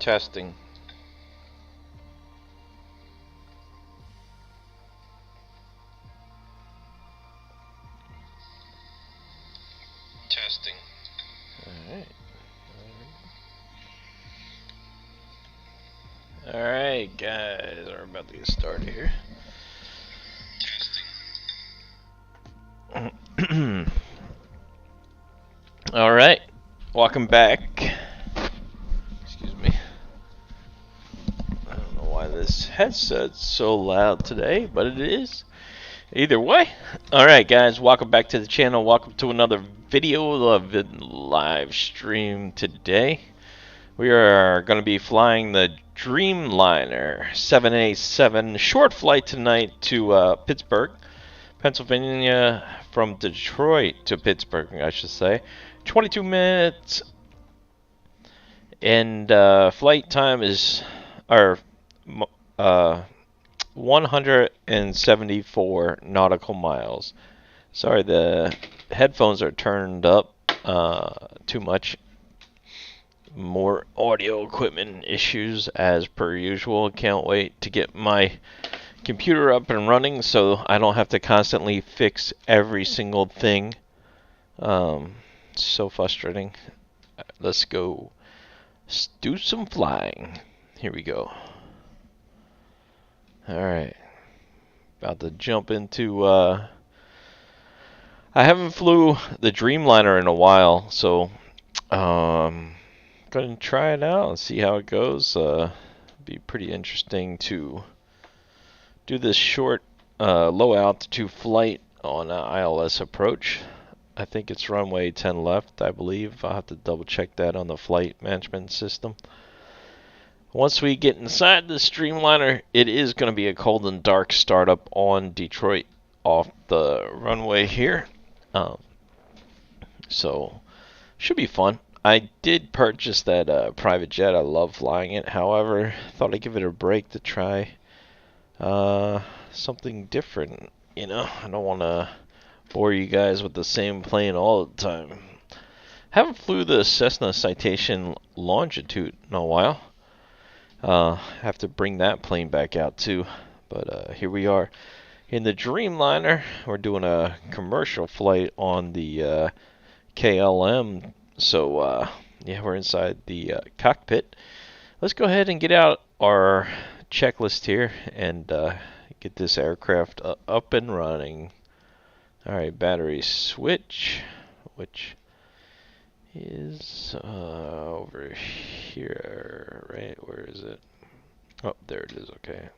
Testing. Testing. Alright. Alright, guys, we're about to get started here. Testing. Alright, welcome back. Excuse me. I don't know why this headset's so loud today, but it is. Either way. Alright, guys, welcome back to the channel. Welcome to another video of the live stream today. We are going to be flying the Dreamliner 787 short flight tonight to Pittsburgh, Pennsylvania, from Detroit to Pittsburgh, I should say. 22 minutes, and flight time is 174 nautical miles. Sorry, the headphones are turned up too much. More audio equipment issues as per usual. Can't wait to get my computer up and running so I don't have to constantly fix every single thing. So frustrating. Let's go do some flying. Here we go. Alright. About to jump into I haven't flew the Dreamliner in a while, so gonna try it out and see how it goes. Be pretty interesting to do this short low altitude flight on ILS approach. I think it's runway 10 left, I believe. I'll have to double check that on the flight management system. Once we get inside the Dreamliner, it is going to be a cold and dark startup on Detroit off the runway here. So should be fun. I did purchase that private jet. I love flying it. However, thought I'd give it a break to try something different. You know, I don't want to bore you guys with the same plane all the time. Haven't flew the Cessna Citation Longitude in a while. Have to bring that plane back out too. But here we are in the Dreamliner. We're doing a commercial flight on the KLM. So yeah, we're inside the cockpit. Let's go ahead and get out our checklist here and get this aircraft up and running. Alright, battery switch, which is over here, right? Where is it? Oh, there it is, okay.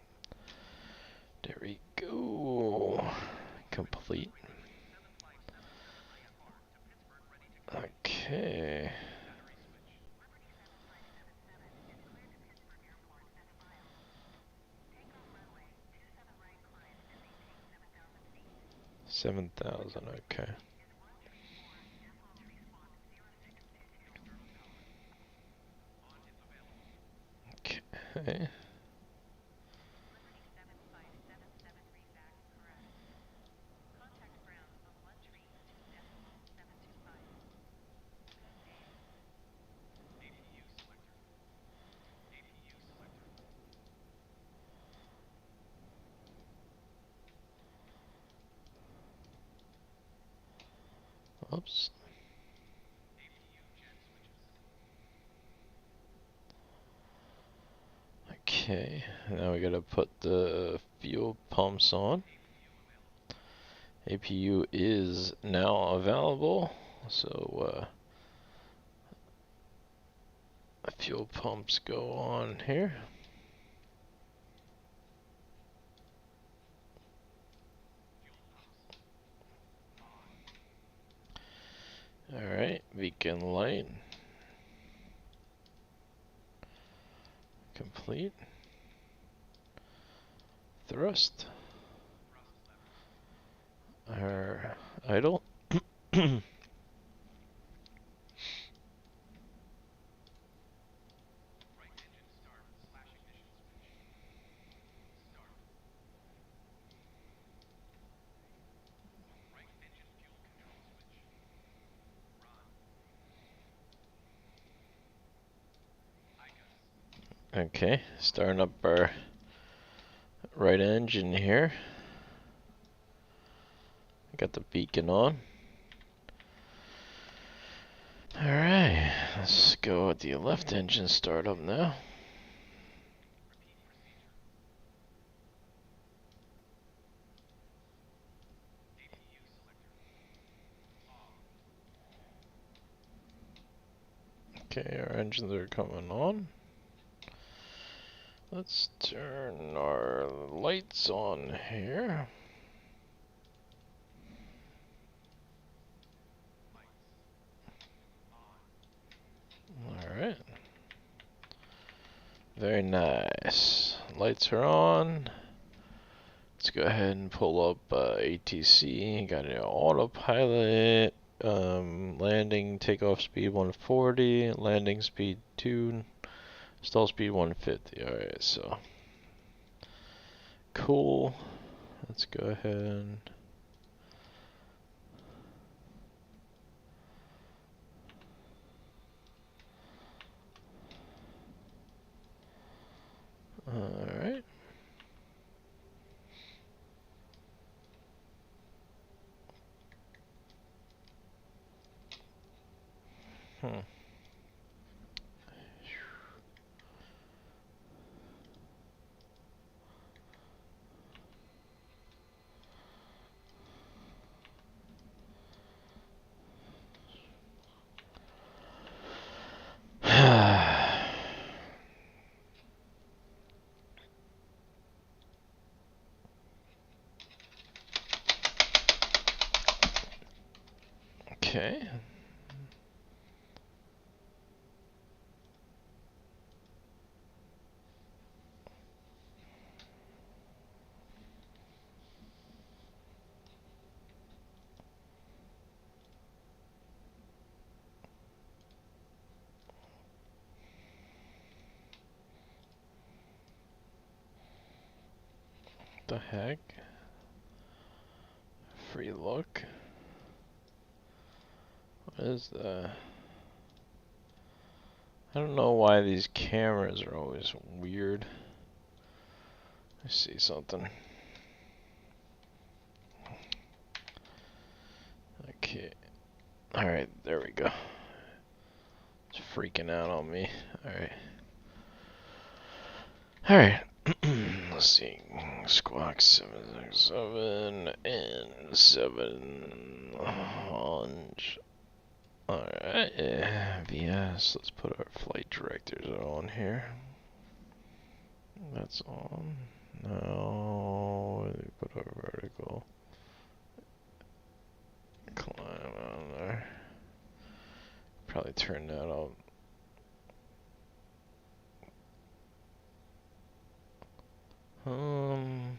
There we go. Complete. Okay. $7,000, okay. Okay. Oops. Okay, now we gotta put the fuel pumps on. APU is now available, so fuel pumps go on here. Alright, beacon light. Complete. Thrust. Our idle. Okay, starting up our right engine here. Got the beacon on. Alright, let's go with the left engine startup now. Okay, our engines are coming on. Let's turn our lights on here. Alright. Very nice. Lights are on. Let's go ahead and pull up ATC. Got an autopilot. Landing takeoff speed 140. Landing speed 2. Stall speed 150. Alright, so. Cool. Let's go ahead. Alright. Okay. The heck? Free look? What is that? I don't know why these cameras are always weird. I see something. Okay. Alright, there we go. It's freaking out on me. Alright. Alright. Let's see. Squawk 767 and 7 launch. Alright. VS. Let's put our flight directors on here. That's on. Now we put our vertical. Climb on there. Probably turn that up. Um,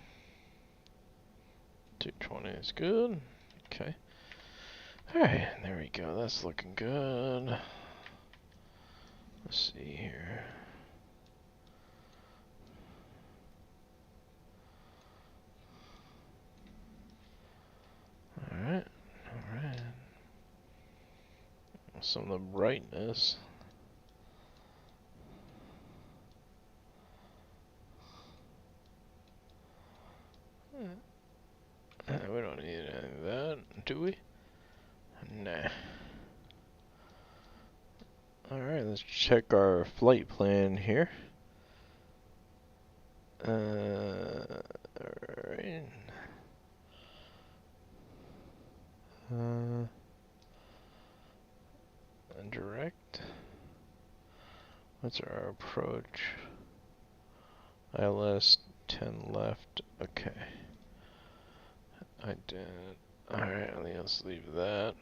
220 is good. Okay. Alright, there we go. That's looking good. Let's see here. Alright, alright. Some of the brightness. We don't need any of that, do we? Nah. Alright, let's check our flight plan here. Alright. Direct. What's our approach? ILS 10 left. Okay. I did. Alright, let's leave that.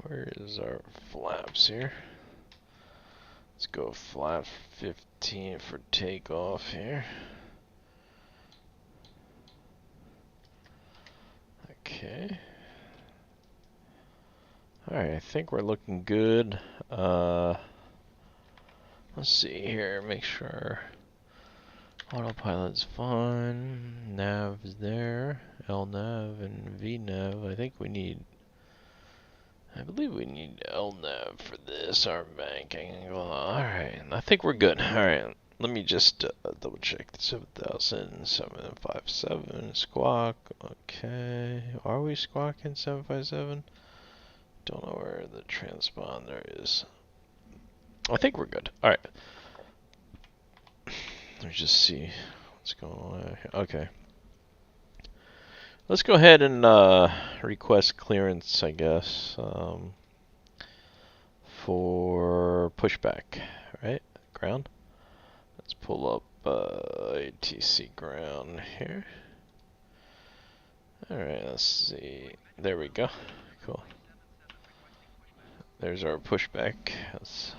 Where is our flaps here? Let's go flap 15 for takeoff here. Okay. Alright, I think we're looking good. Let's see here, make sure autopilot's fine, nav's there, LNav and VNav. I think we need I believe we need LNAV for this, our banking. Alright, I think we're good. Alright, let me just double check. 7,757 squawk. Okay, are we squawking 757? Don't know where the transponder is. I think we're good. Alright. Let me just see what's going on here. Okay. Let's go ahead and request clearance, I guess, for pushback, right? Ground. Let's pull up ATC ground here. Alright, let's see. There we go. Cool. There's our pushback. Let's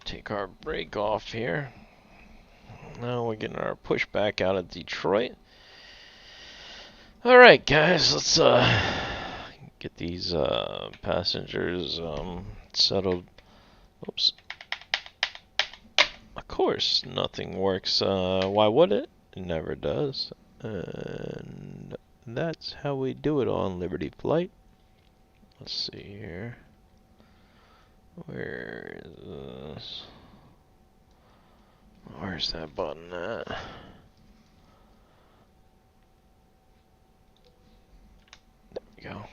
take our brake off here. Now we're getting our pushback out of Detroit. Alright guys, let's get these passengers settled. Oops. Of course, nothing works. Why would it? It never does. And that's how we do it on Liberty Flight. Let's see here. Where is this? Where's that button at? Go.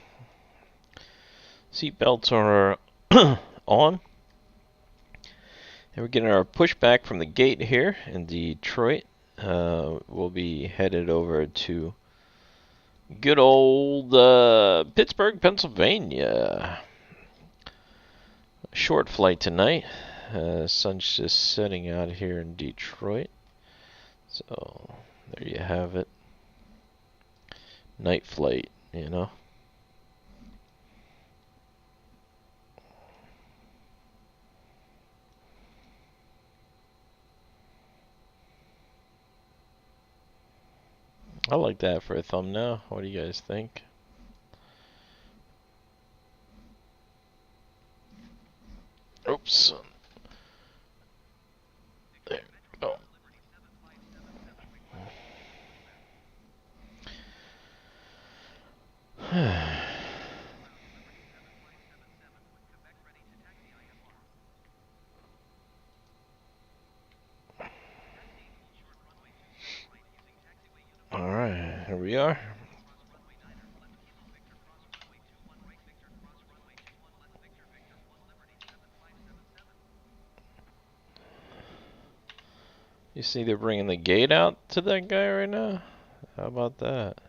Seat belts are on. And we're getting our pushback from the gate here in Detroit. We'll be headed over to good old Pittsburgh, Pennsylvania. Short flight tonight. Sun's just setting out here in Detroit. So there you have it. Night flight, you know. I like that for a thumbnail. What do you guys think? Oops. There we go. Alright, here we are. You see they're bringing the gate out to that guy right now? How about that?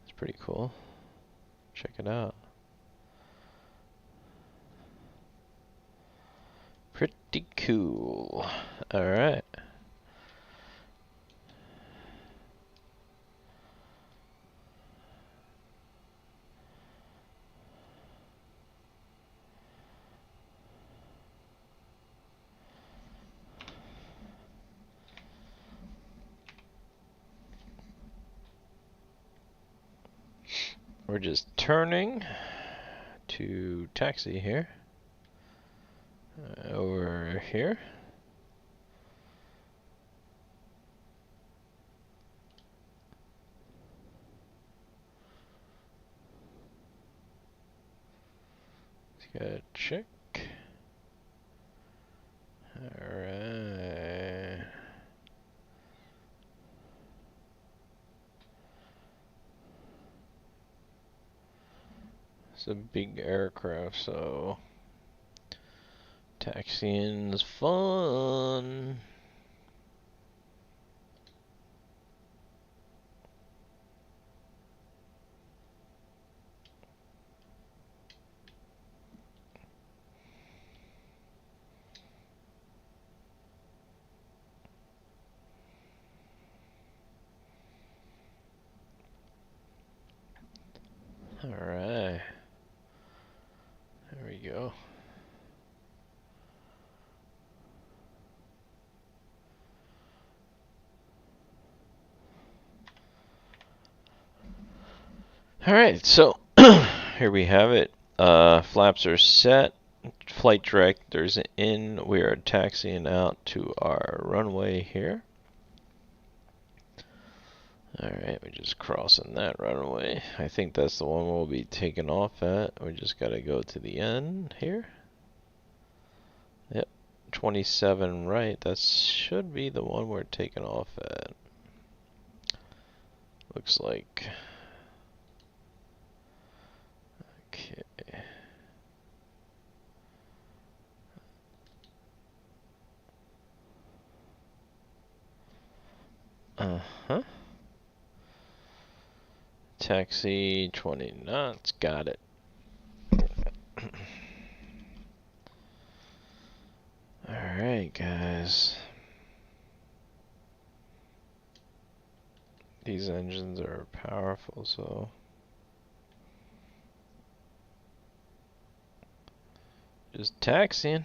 It's pretty cool. Check it out. Pretty cool. Alright. We're just turning to taxi here. Over here. Let's get a check. Alright. It's a big aircraft, so taxiing's fun. Alright. There we go. Alright, so here we have it. Flaps are set. Flight director's in. We are taxiing out to our runway here. Alright, we're just crossing that runway. I think that's the one we'll be taking off at. We just gotta go to the end here. Yep, 27 right. That should be the one we're taking off at. Looks like. Okay. Uh-huh. Taxi 20 knots. Got it. Alright, guys. These engines are powerful, so just taxiing.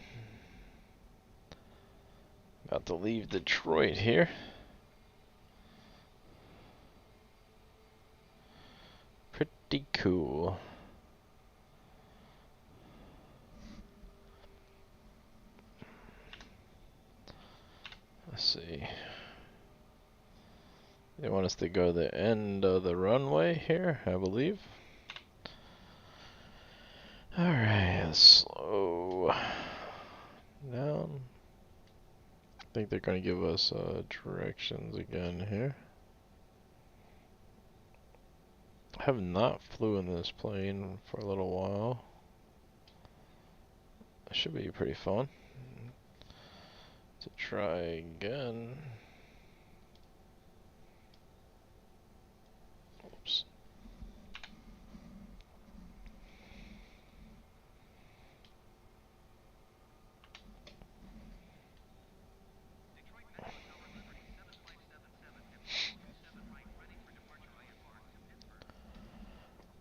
About to leave Detroit here. Pretty cool. Let's see. They want us to go to the end of the runway here, I believe. Alright, let's slow down. I think they're going to give us directions again here. I have not flew in this plane for a little while. It should be pretty fun to try again. Oops.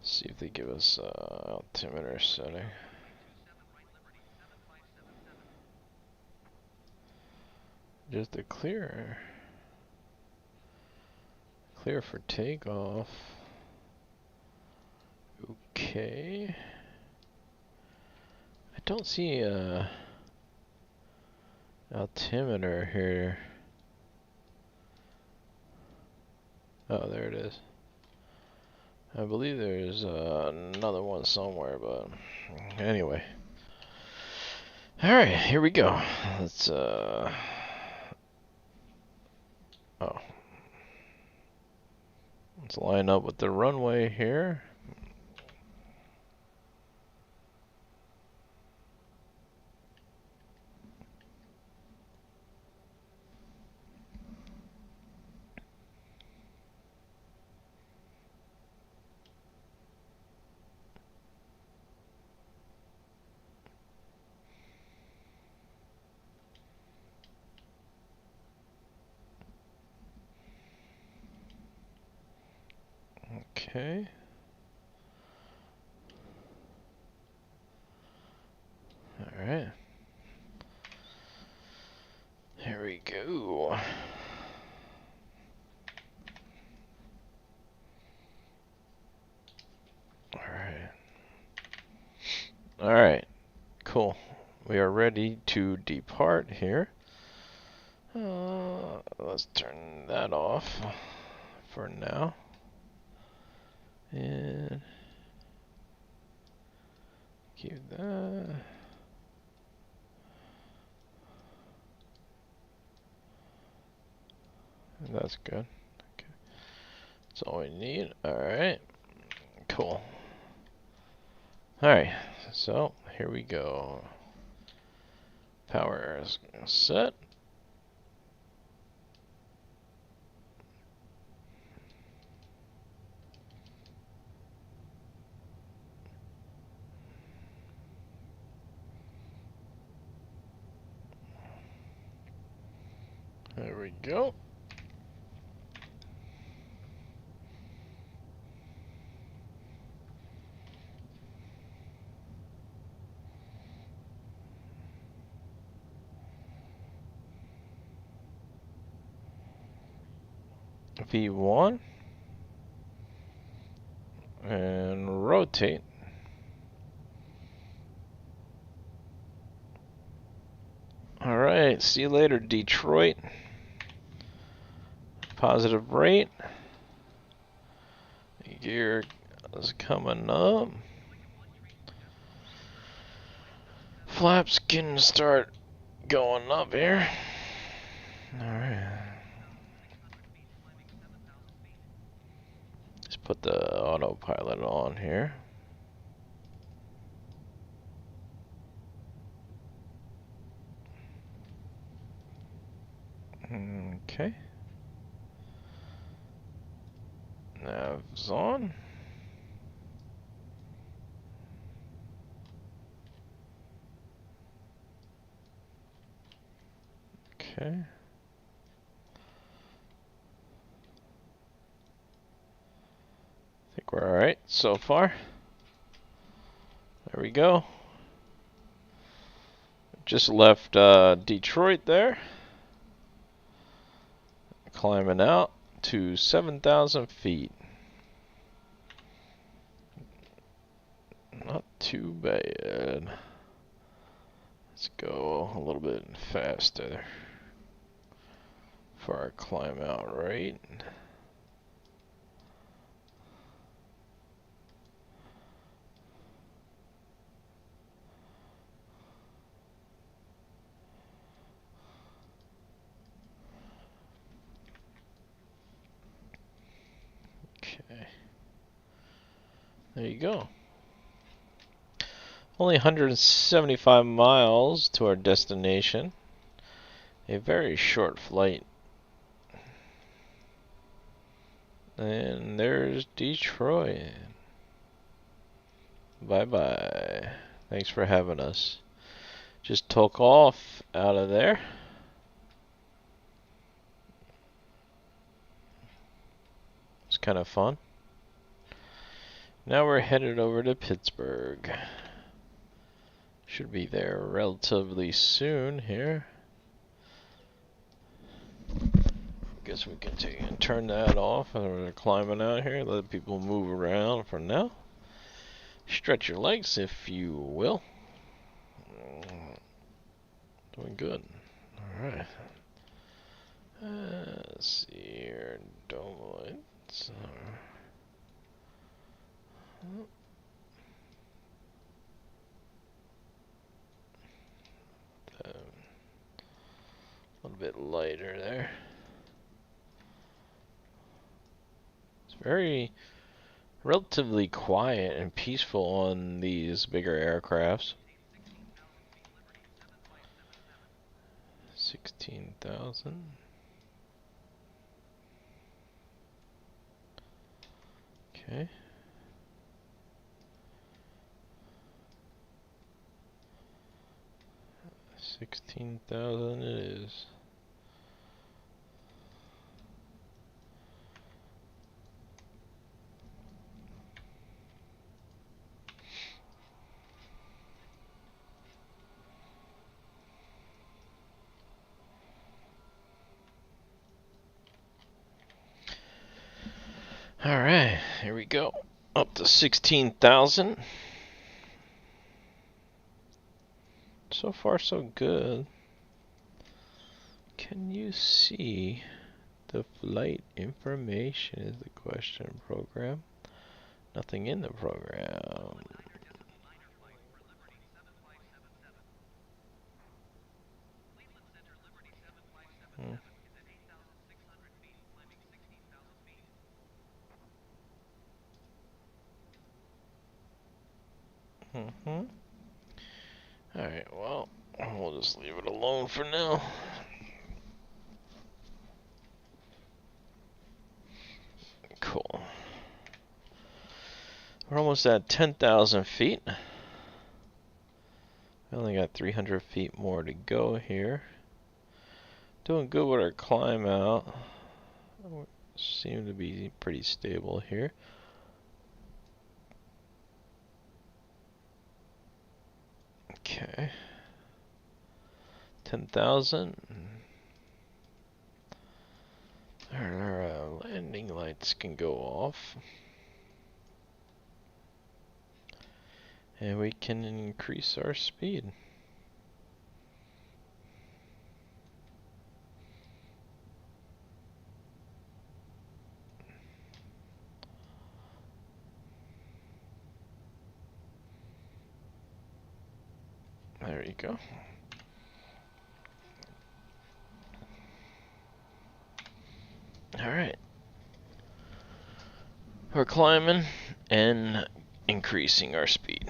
See if they give us altimeter setting. Just a clear for takeoff. Okay. I don't see a altimeter here. Oh, there it is. I believe there's another one somewhere, but anyway. Alright, here we go. Let's oh. Let's line up with the runway here. Okay. Alright. Here we go. Alright. Alright. Cool. We are ready to depart here. Let's turn that off for now. And keep that. That's good. Okay. That's all we need. Alright. Cool. Alright. So, here we go. Power is set. There we go. V1 and rotate. Alright, see you later, Detroit. Positive rate. Gear is coming up. Flaps can start going up here. Alright. Let's put the autopilot on here. Okay. Nav's on. Okay. I think we're alright so far. There we go. Just left Detroit there. Climbing out to 7,000 feet. Not too bad. Let's go a little bit faster for our climb out rate. Okay. There you go. Only 175 miles to our destination. A very short flight. And there's Detroit. Bye-bye. Thanks for having us. Just took off out of there. It's kind of fun. Now we're headed over to Pittsburgh. Should be there relatively soon here. Guess we can take and turn that off and we're climbing out here. Let people move around for now. Stretch your legs if you will. Doing good. Alright. Let's see here. Dome lights. A little bit lighter there. It's very relatively quiet and peaceful on these bigger aircrafts. 16,000. Okay. 16,000 it is. Alright, here we go. Up to 16,000. So far, so good. Can you see the flight information is the question. Program. Nothing in the program. Alright, well, we'll just leave it alone for now. Cool. We're almost at 10,000 feet. I only got 300 feet more to go here. Doing good with our climb out. Seem to be pretty stable here. Okay. 10,000. Our landing lights can go off. And we can increase our speed. There you go. Alright. We're climbing and increasing our speed.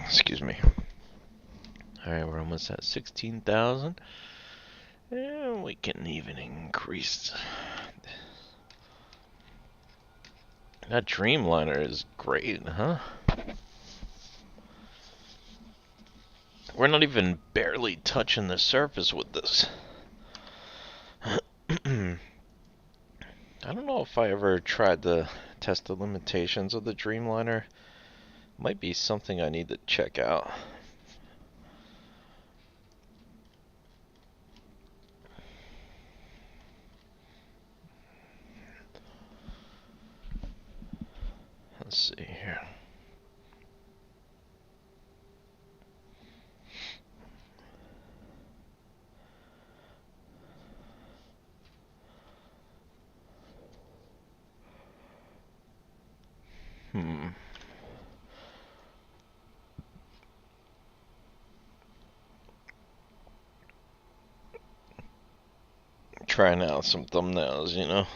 Excuse me. Alright, we're almost at 16,000. And we can even increase. That Dreamliner is great, huh? We're not even barely touching the surface with this. I don't know if I ever tried to test the limitations of the Dreamliner. Might be something I need to check out. Let's see here. Trying out some thumbnails, you know.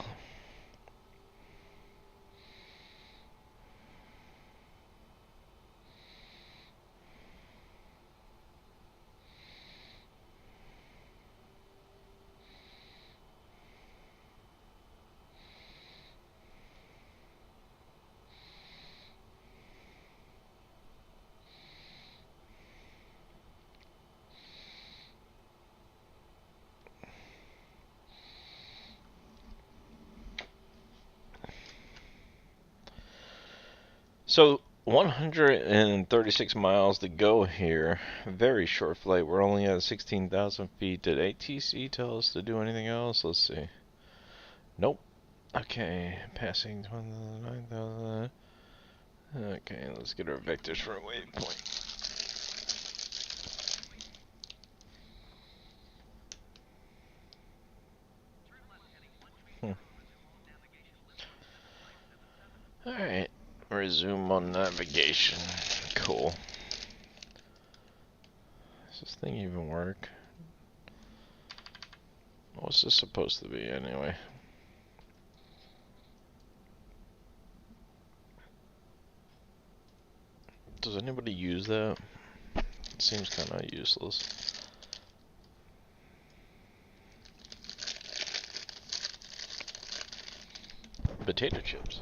So 136 miles to go here. Very short flight. We're only at 16,000 feet. Did ATC tell us to do anything else? Let's see. Nope. Okay, passing 29,000. Okay, let's get our vectors for a waypoint. Alright, resume on navigation. Cool. Does this thing even work? What's this supposed to be anyway? Does anybody use that? It seems kind of useless. Potato chips.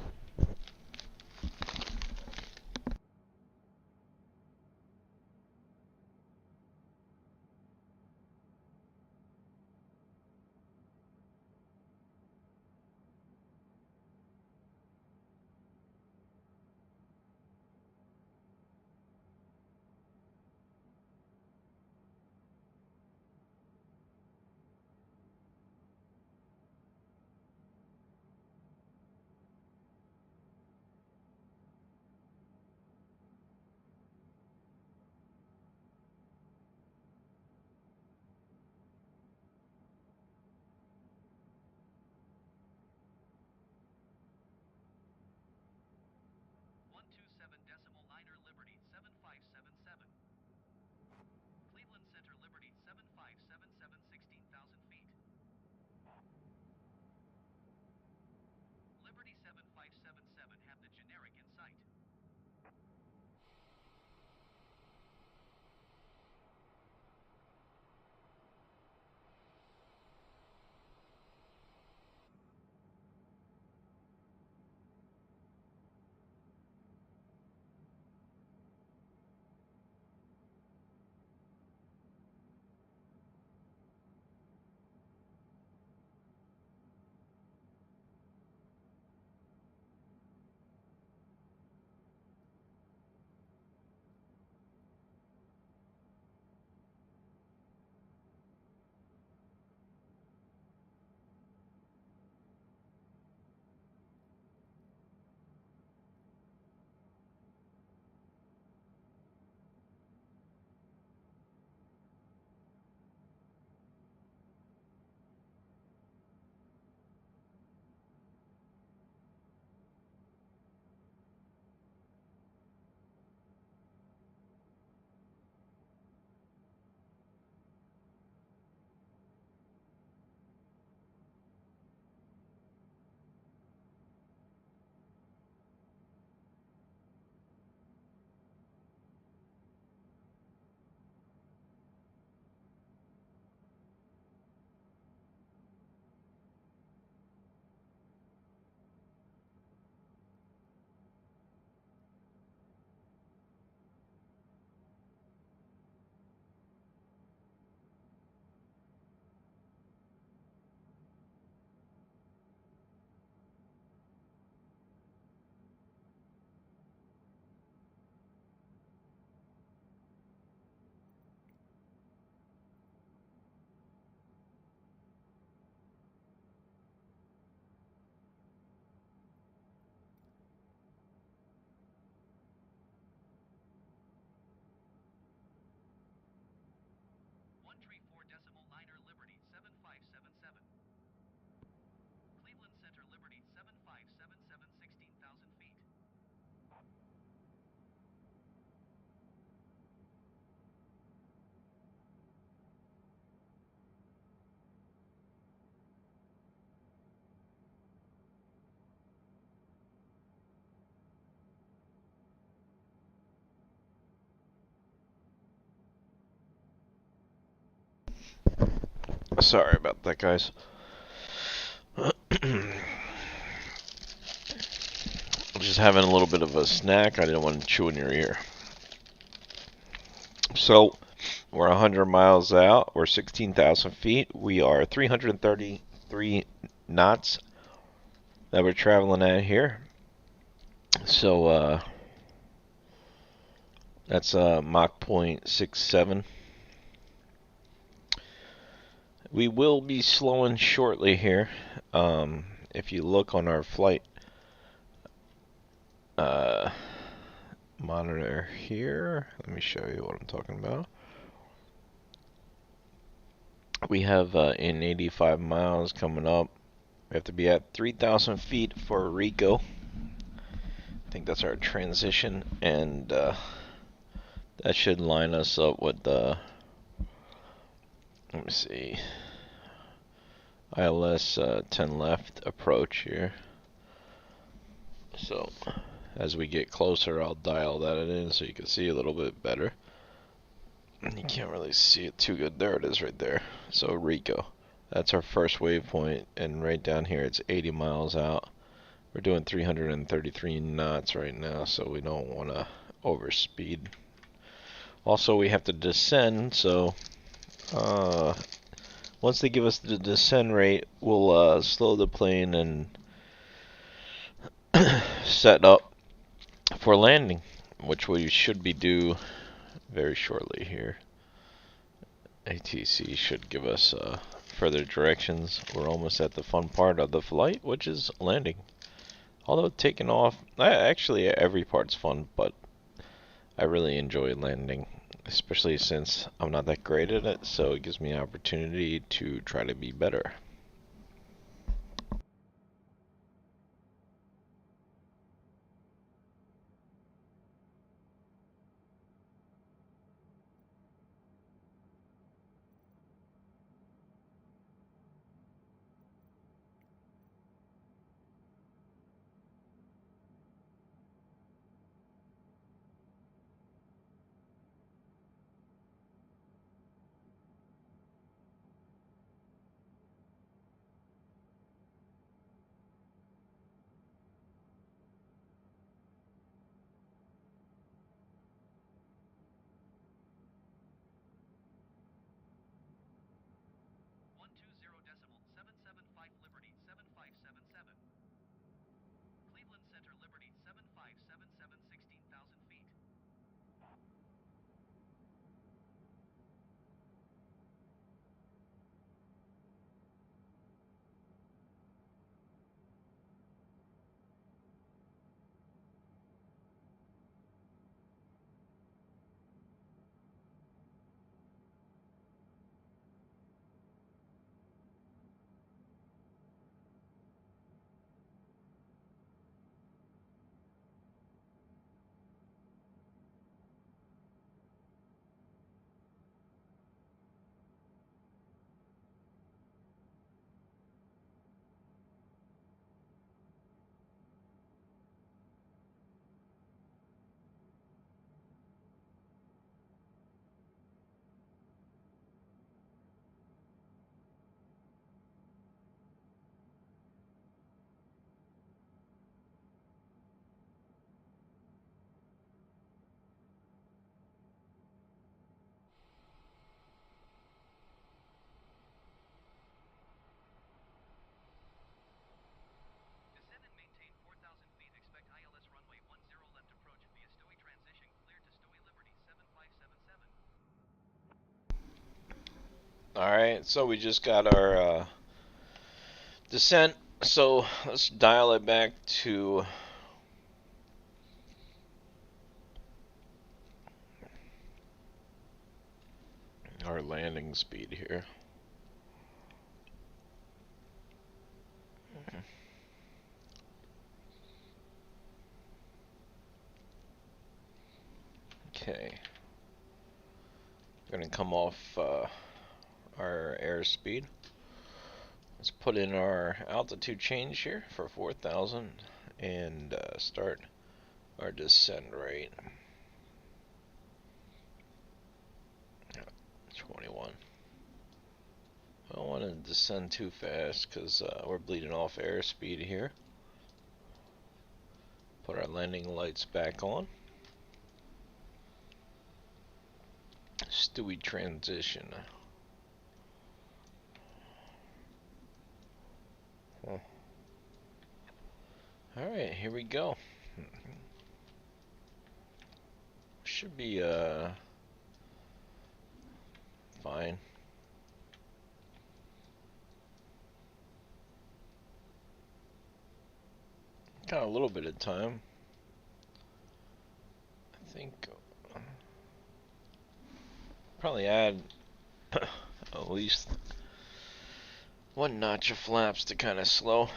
Sorry about that, guys. Just having a little bit of a snack. I didn't want to chew in your ear. So, we're 100 miles out. We're 16,000 feet. We are 333 knots that we're traveling at here. So, that's Mach 0.67. We will be slowing shortly here. If you look on our flight monitor here, let me show you what I'm talking about. We have in 85 miles coming up. We have to be at 3,000 feet for Rico. I think that's our transition, and that should line us up with the, let me see, ILS 10 left approach here. So as we get closer, I'll dial that in so you can see a little bit better. You can't really see it too good. There it is right there. So Rico, that's our first waypoint, and right down here it's 80 miles out. We're doing 333 knots right now, so we don't want to overspeed. Also, we have to descend, so once they give us the descend rate, we'll slow the plane and set up for landing, which we should be due very shortly here. ATC should give us further directions. We're almost at the fun part of the flight, which is landing. Although taking off, actually every part's fun, but I really enjoy landing, especially since I'm not that great at it, so it gives me an opportunity to try to be better. Alright, so we just got our descent, so let's dial it back to our landing speed here. Okay, gonna come off our airspeed. Let's put in our altitude change here for 4,000 and start our descent rate. 21. I don't want to descend too fast because we're bleeding off airspeed here. Put our landing lights back on. Stewie transition. Huh. Alright, here we go. Should be fine. Got a little bit of time. I think probably add at least one notch of flaps to kind of slow.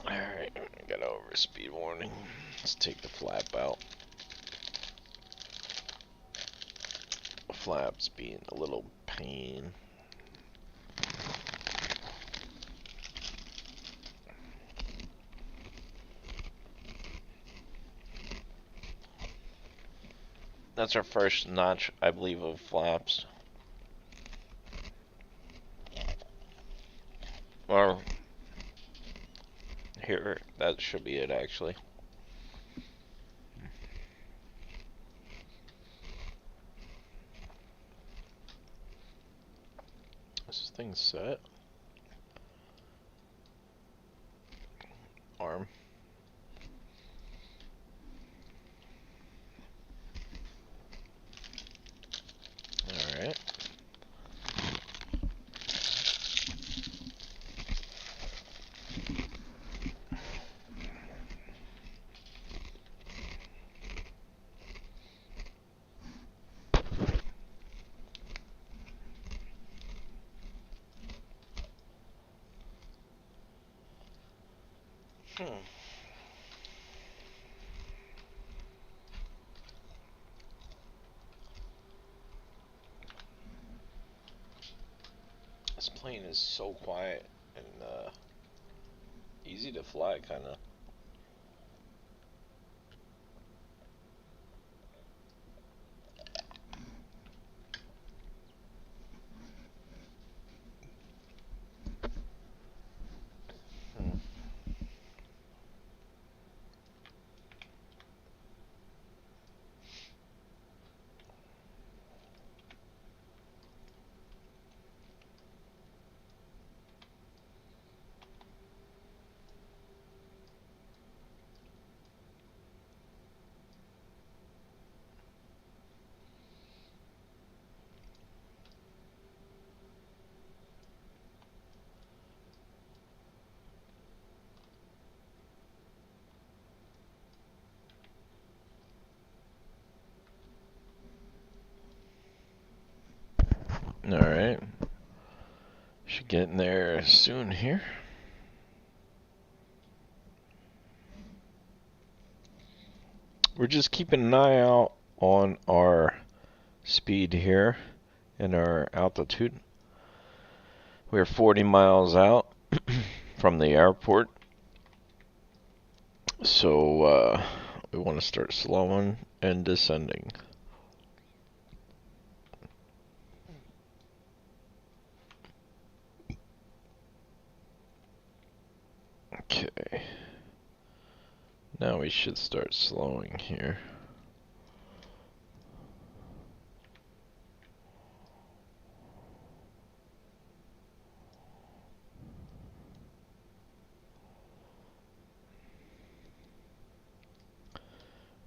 Alright, got an overspeed warning. Let's take the flap out. Flaps being a little pain. That's our first notch, I believe, of flaps. Or here, that should be it actually. This thing's set. Arm. Alright. This plane is so quiet and easy to fly, kind of. Alright. Should get in there soon here. We're just keeping an eye out on our speed here and our altitude. We're 40 miles out from the airport. So we want to start slowing and descending. Okay. Now we should start slowing here.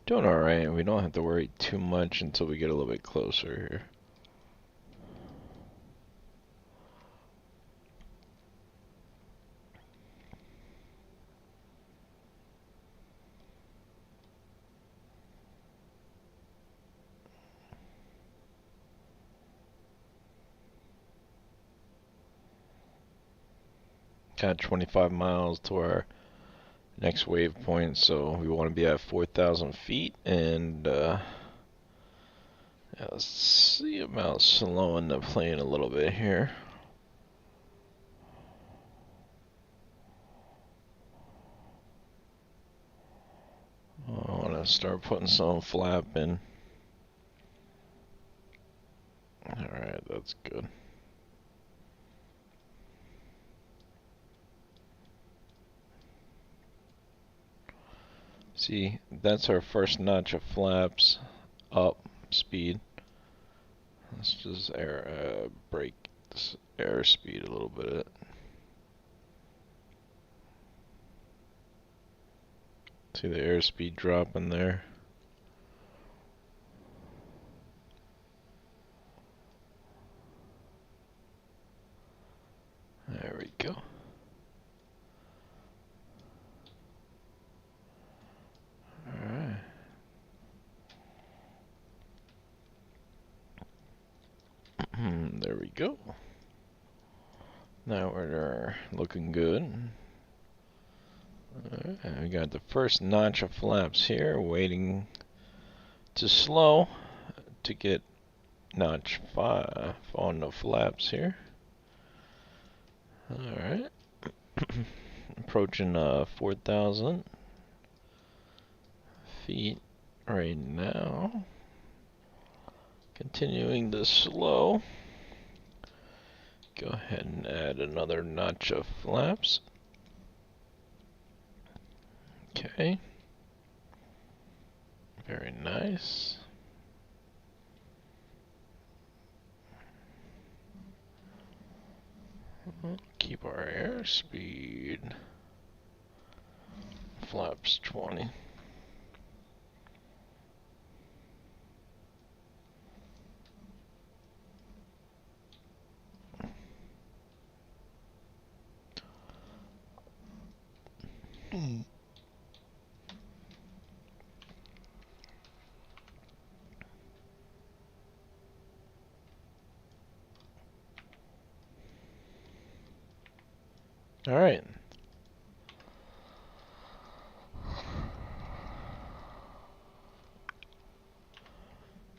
Doing alright. We don't have to worry too much until we get a little bit closer here. Got 25 miles to our next waypoint, so we want to be at 4,000 feet, and yeah, let's see about slowing the plane a little bit here. I want start putting some flap in. Alright, that's good. See, that's our first notch of flaps up speed. Let's just break this airspeed a little bit. See the airspeed drop in there? There we go. Alright. There we go. Now we're looking good. Alright, we got the first notch of flaps here, waiting to slow to get notch 5 on the flaps here. Alright. Approaching 4,000 feet right now. Continuing to slow. Go ahead and add another notch of flaps. Okay. Very nice. Keep our airspeed. Flaps 20. All right.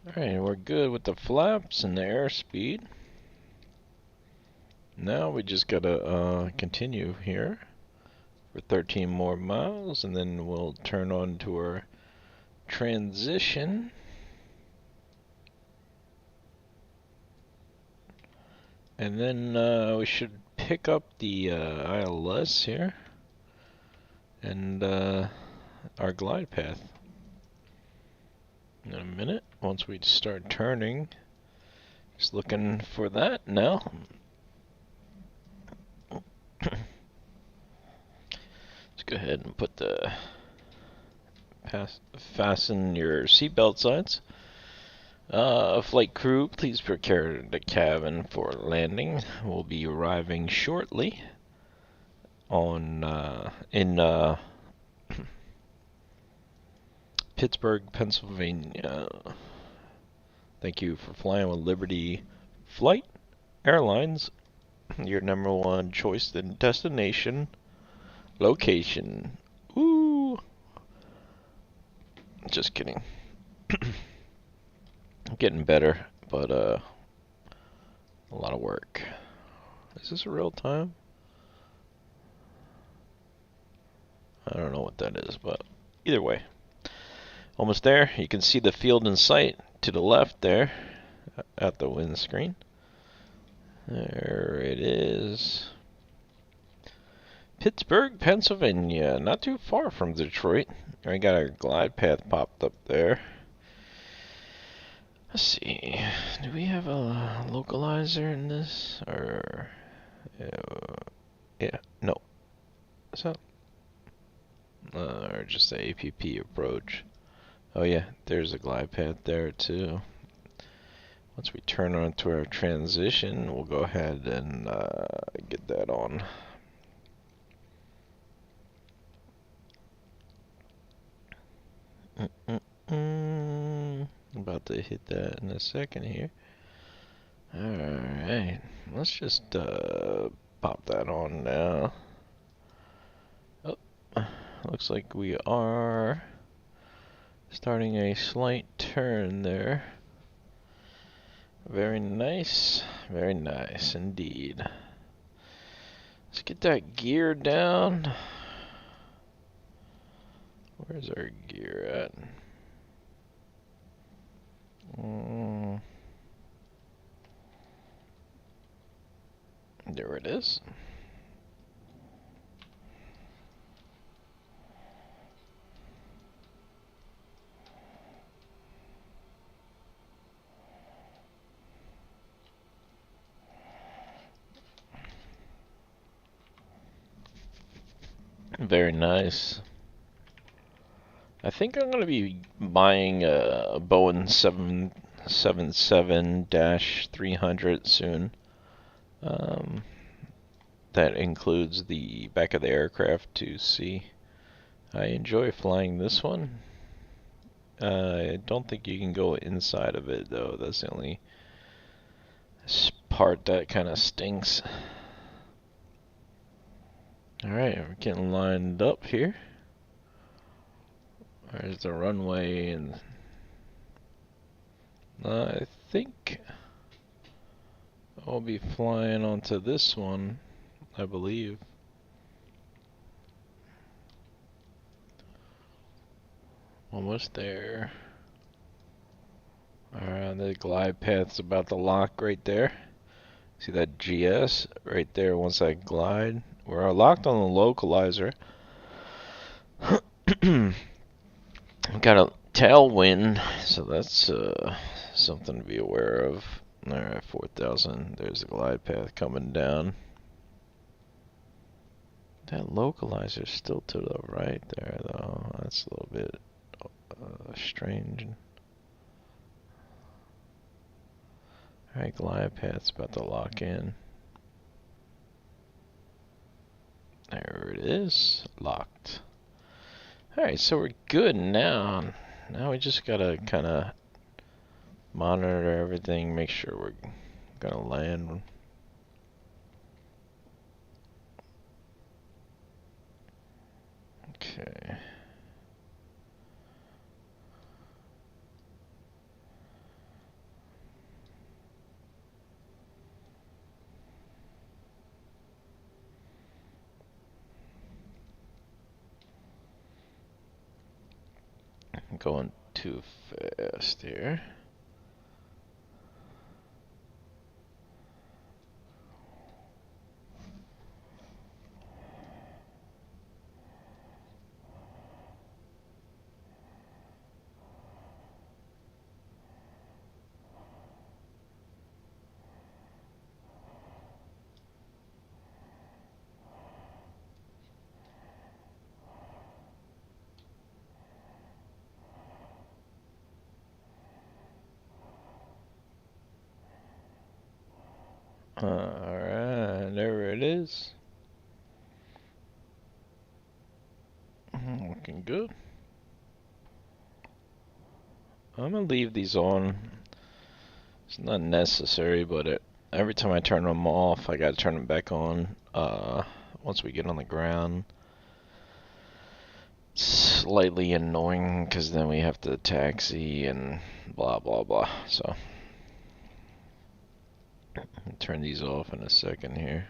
Alright, we're good with the flaps and the airspeed. Now we just gotta continue here for 13 more miles, and then we'll turn on to our transition. And then we should pick up the ILS here and our glide path in a minute, once we start turning. Just looking for that now. Let's go ahead and put the fasten your seatbelt signs. Flight crew, please prepare the cabin for landing. We'll be arriving shortly on in Pittsburgh, Pennsylvania. Thank you for flying with Liberty Flight Airlines, your #1 choice in destination location. Ooh. Just kidding. Getting better, but a lot of work. Is this real time? I don't know what that is, but either way. Almost there. You can see the field in sight to the left there at the windscreen. There it is. Pittsburgh, Pennsylvania. Not too far from Detroit. We got our glide path popped up there. Let's see. Do we have a localizer in this? Or yeah, no. Is that or just the APP approach? Oh yeah, there's a glide path there too. Once we turn on to our transition, we'll go ahead and get that on. About to hit that in a second here. Alright, let's just pop that on now. Oh, looks like we are starting a slight turn there. Very nice indeed. Let's get that gear down. Where's our gear at? There it is. Very nice. I think I'm going to be buying a Boeing 777-300 soon. That includes the back of the aircraft to see. I enjoy flying this one. I don't think you can go inside of it though. That's the only part that kind of stinks. Alright, we're getting lined up here. There's the runway, and I think I'll be flying onto this one, I believe. Almost there. Alright, the glide path's about to lock right there. See that GS right there once I glide? We're locked on the localizer. Got a tailwind, so that's something to be aware of. Alright, 4,000. There's the glide path coming down. That localizer's still to the right there, though. That's a little bit strange. Alright, glide path's about to lock in. There it is, locked. Alright, so we're good now. Now we just gotta kind of monitor everything, make sure we're gonna land. Okay. I'm going too fast here. Alright, there it is. Looking good. I'm gonna leave these on. It's not necessary, but every time I turn them off, I gotta turn them back on. Once we get on the ground, it's slightly annoying because then we have to taxi and blah blah blah. So I'll turn these off in a second here.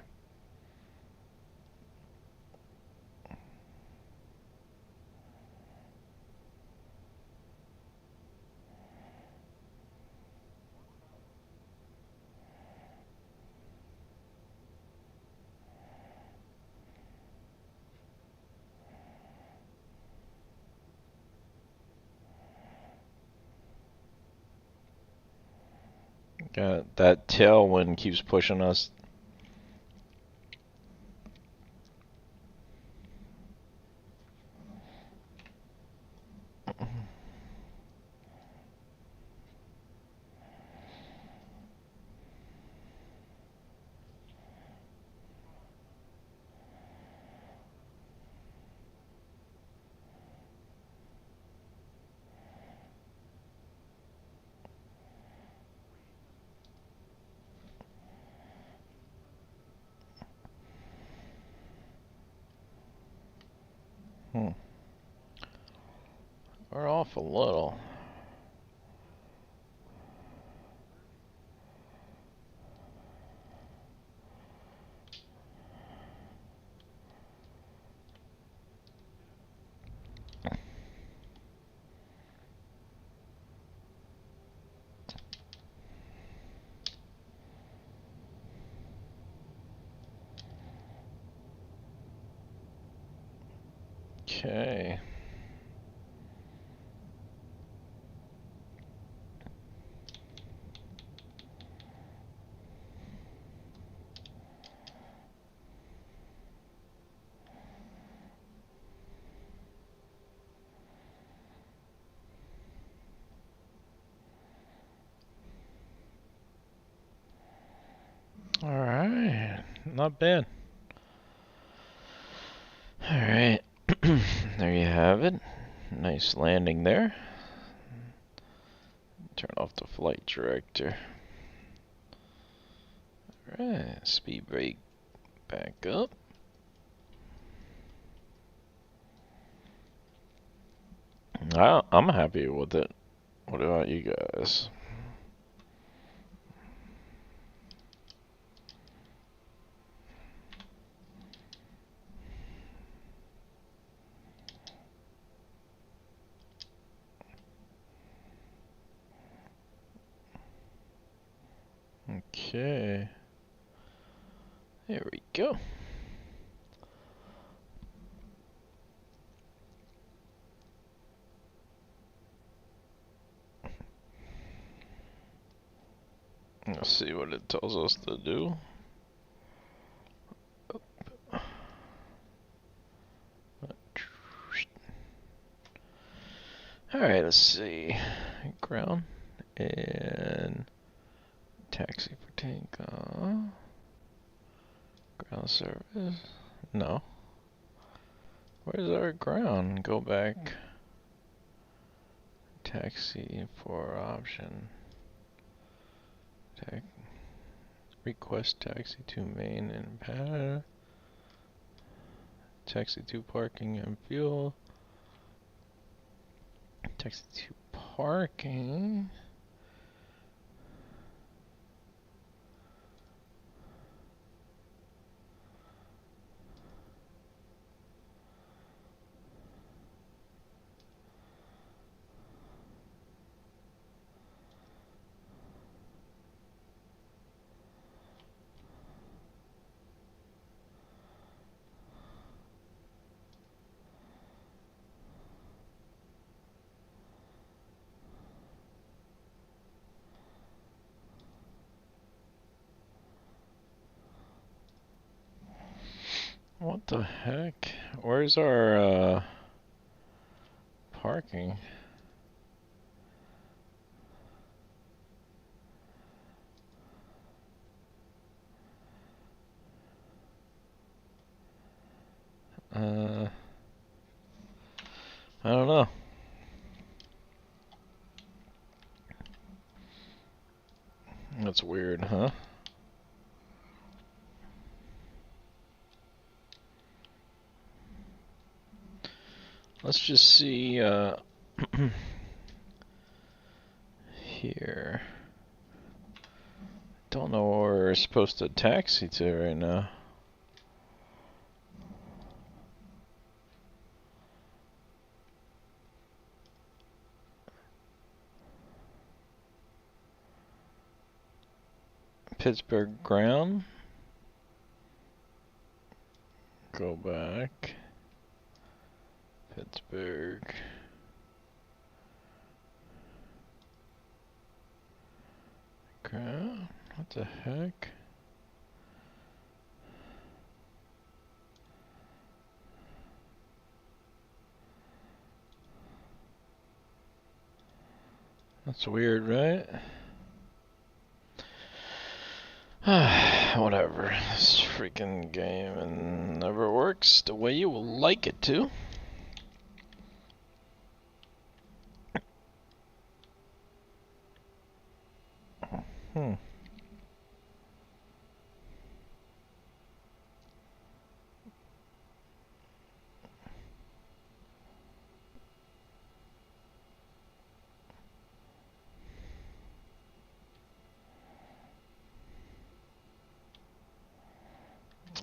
Got that tailwind keeps pushing us. We're off a little. Okay. Alright, not bad. Alright, there you have it. Nice landing there. Turn off the flight director. Alright, speed brake back up. I'm happy with it. What about you guys? Okay. There we go. Let's see what it tells us to do. Alright, let's see. Ground and taxi for takeoff. Ground service. No. Where's our ground? Go back. Taxi for option. Request taxi to main and pad. Taxi to parking and fuel. Taxi to parking. What the heck? Where's our parking? I don't know. That's weird, huh? Let's just see here. Don't know where we're supposed to taxi to right now. Pittsburgh ground. Go back. Pittsburgh. Ground. What the heck? That's weird, right? Whatever. This freaking game and never works the way you will like it to.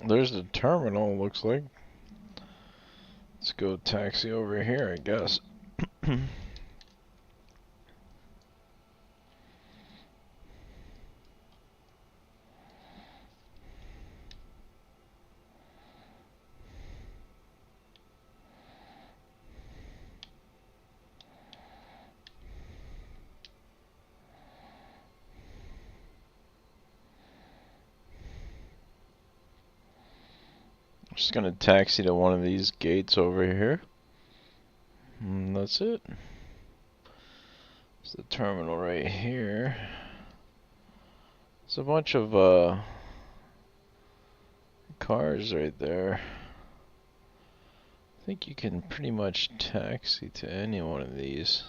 There's the terminal, looks like. Let's go taxi over here, I guess. Just gonna taxi to one of these gates over here. And that's it. It's the terminal right here. There's a bunch of cars right there. I think you can pretty much taxi to any one of these.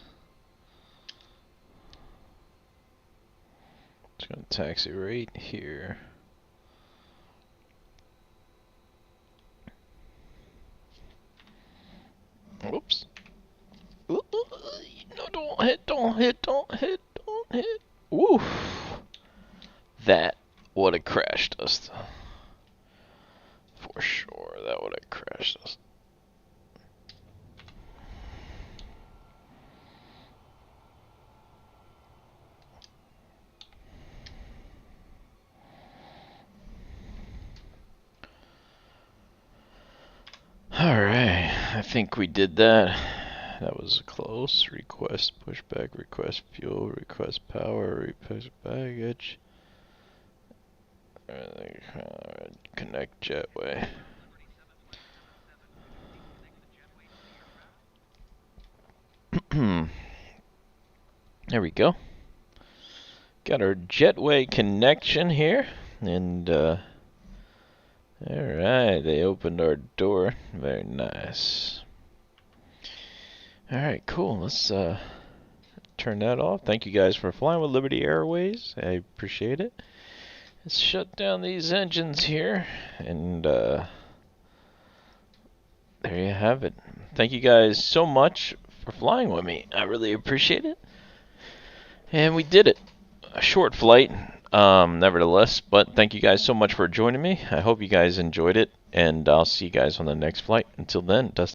Just gonna taxi right here. Whoops. No, don't hit, don't hit, don't hit, don't hit. Woof. That would have crashed us. For sure, that would have crashed us. Alright, I think we did that. That was close. Request pushback, request fuel, request power, request baggage. Connect jetway. There we go. Got our jetway connection here, and alright, they opened our door. Very nice. Alright, cool. Let's turn that off. Thank you guys for flying with Liberty Airways. I appreciate it. Let's shut down these engines here, and there you have it. Thank you guys so much for flying with me. I really appreciate it. And we did it. A short flight, nevertheless, but thank you guys so much for joining me. I hope you guys enjoyed it, and I'll see you guys on the next flight. Until then, Dustin.